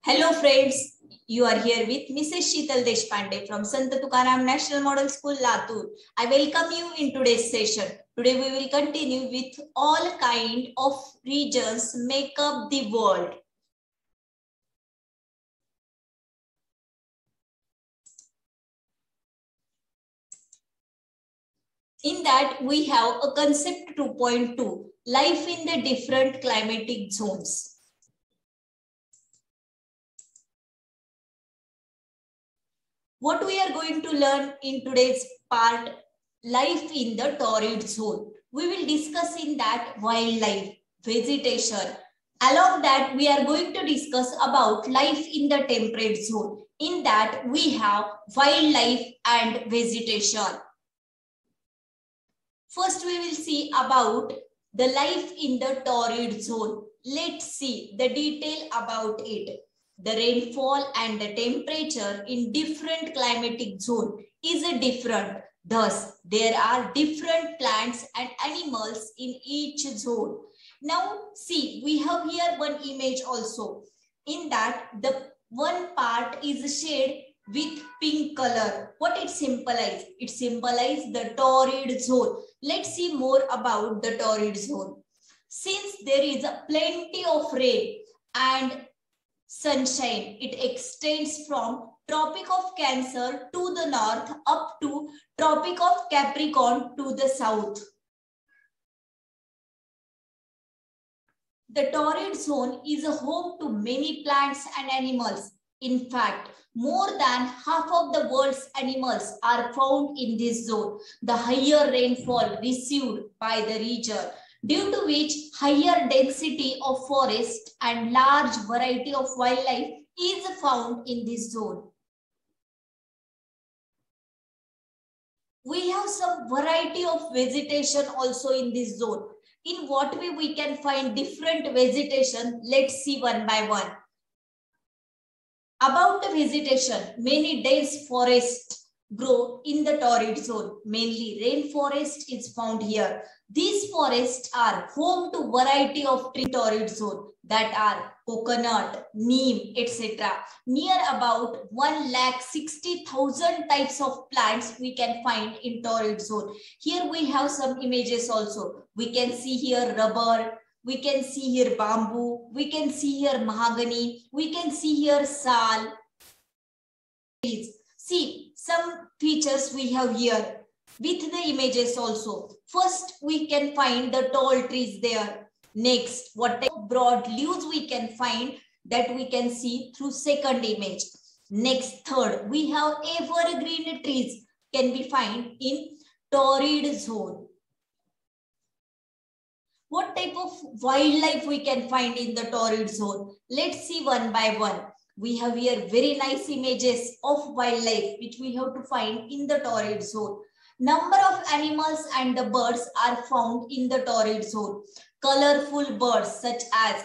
Hello friends, you are here with Mrs. Sheetal Deshpande from Sant Tukaram National Model School, Latur. I welcome you in today's session. Today we will continue with all kind of regions make up the world. In that we have a concept 2.2, life in the different climatic zones. What we are going to learn in today's part, life in the torrid zone. We will discuss in that wildlife, vegetation. Along that, we are going to discuss about life in the temperate zone. In that, we have wildlife and vegetation. First, we will see about the life in the torrid zone. Let's see the detail about it. The rainfall and the temperature in different climatic zone is different. Thus, there are different plants and animals in each zone. Now, see, we have here one image also. In that, the one part is shaded with pink color. What it symbolizes? It symbolizes the torrid zone. Let's see more about the torrid zone. Since there is plenty of rain and sunshine, it extends from Tropic of Cancer to the north up to Tropic of Capricorn to the south. The torrid zone is a home to many plants and animals. In fact, more than half of the world's animals are found in this zone. The higher rainfall received by the region, due to which higher density of forest and large variety of wildlife is found in this zone. We have some variety of vegetation also in this zone. In what way we can find different vegetation? Let's see one by one. About the vegetation, many dense forests grow in the torrid zone. Mainly rainforest is found here. These forests are home to variety of tree torrid zone that are coconut, neem, etc. Near about 1,60,000 types of plants we can find in torrid zone. Here we have some images also. We can see here rubber. We can see here bamboo, we can see here mahogany, we can see here sal. See some features we have here with the images also. First, we can find the tall trees there. Next, what type of broad leaves we can find that we can see through second image. Next, third, we have evergreen trees can be found in torrid zone. What type of wildlife we can find in the torrid zone? Let's see one by one. We have here very nice images of wildlife which we have to find in the torrid zone. Number of animals and the birds are found in the torrid zone. Colorful birds such as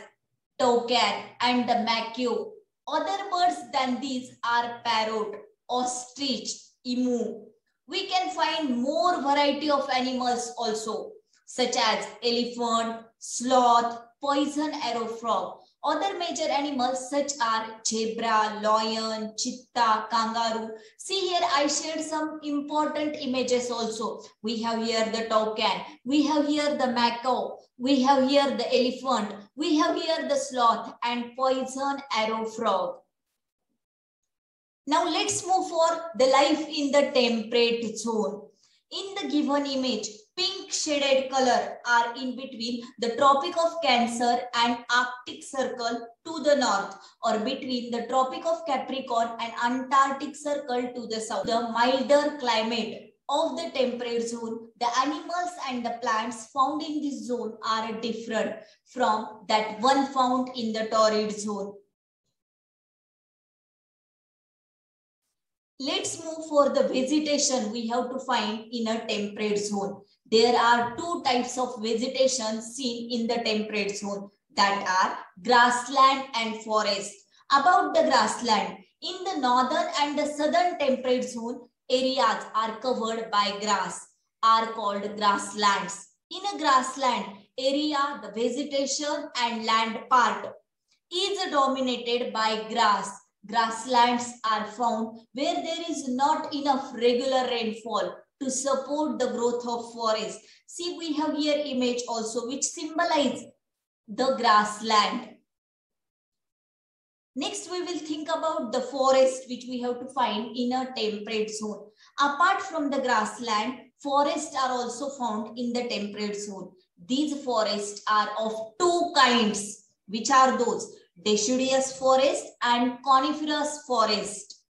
toucan and the macaw. Other birds than these are parrot, ostrich, emu. We can find more variety of animals also, such as elephant, sloth, poison arrow frog. Other major animals such are zebra, lion, cheetah, kangaroo. See here I shared some important images also. We have here the toucan, we have here the macaw, we have here the elephant, we have here the sloth and poison arrow frog. Now let's move for the life in the temperate zone. In the given image, pink shaded color are in between the Tropic of Cancer and Arctic Circle to the north, or between the Tropic of Capricorn and Antarctic Circle to the south. The milder climate of the temperate zone, the animals and the plants found in this zone are different from that one found in the torrid zone. Let's move for the vegetation we have to find in a temperate zone. There are two types of vegetation seen in the temperate zone, that are grassland and forest. About the grassland, in the northern and the southern temperate zone, areas are covered by grass, are called grasslands. In a grassland area, the vegetation and land part is dominated by grass. Grasslands are found where there is not enough regular rainfall to support the growth of forest. See, we have here image also which symbolize the grassland. Next, we will think about the forest which we have to find in a temperate zone. Apart from the grassland, forests are also found in the temperate zone. These forests are of two kinds. Which are those? Deciduous forest and coniferous forest.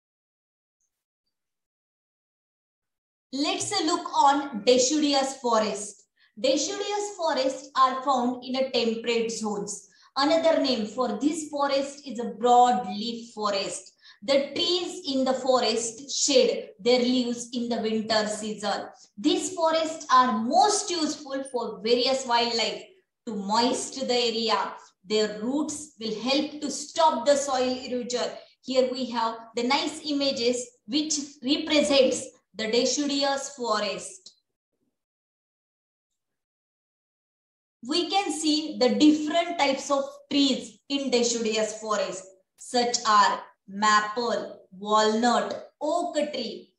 Let's look on deciduous forest. Deciduous forests are found in a temperate zones. Another name for this forest is a broadleaf forest. The trees in the forest shed their leaves in the winter season. These forests are most useful for various wildlife to moist the area. Their roots will help to stop the soil erosion. Here we have the nice images which represents the deciduous forest. We can see the different types of trees in deciduous forest, such are maple, walnut, oak tree.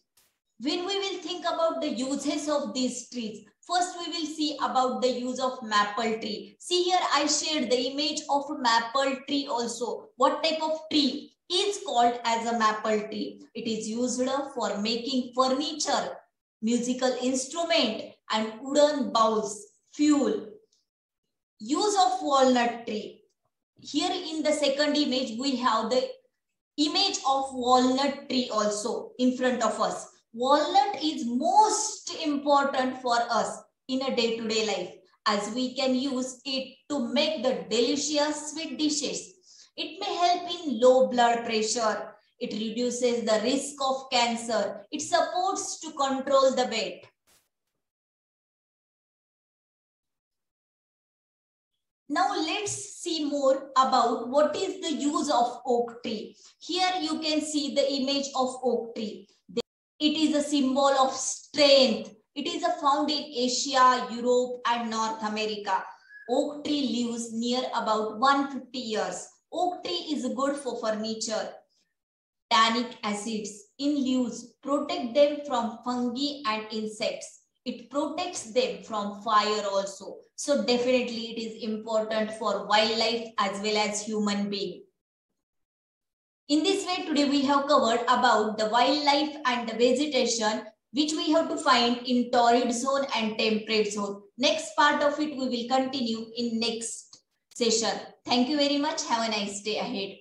When we will think about the uses of these trees, first we will see about the use of maple tree. See here I shared the image of a maple tree also. What type of tree is called as a maple tree? It is used for making furniture, musical instrument and wooden bowls, fuel. Use of walnut tree. Here in the second image, we have the image of walnut tree also in front of us. Walnut is most important for us in a day-to-day life as we can use it to make the delicious sweet dishes. It may help in low blood pressure. It reduces the risk of cancer. It supports to control the weight. Now let's see more about what is the use of oak tree. Here you can see the image of oak tree. It is a symbol of strength. It is found in Asia, Europe and North America. Oak tree lives near about 150 years. Oak tree is good for furniture. Tannic acids in leaves protect them from fungi and insects. It protects them from fire also. So definitely it is important for wildlife as well as human being. In this way, today we have covered about the wildlife and the vegetation which we have to find in torrid zone and temperate zone. Next part of it we will continue in next session. Thank you very much. Have a nice day ahead.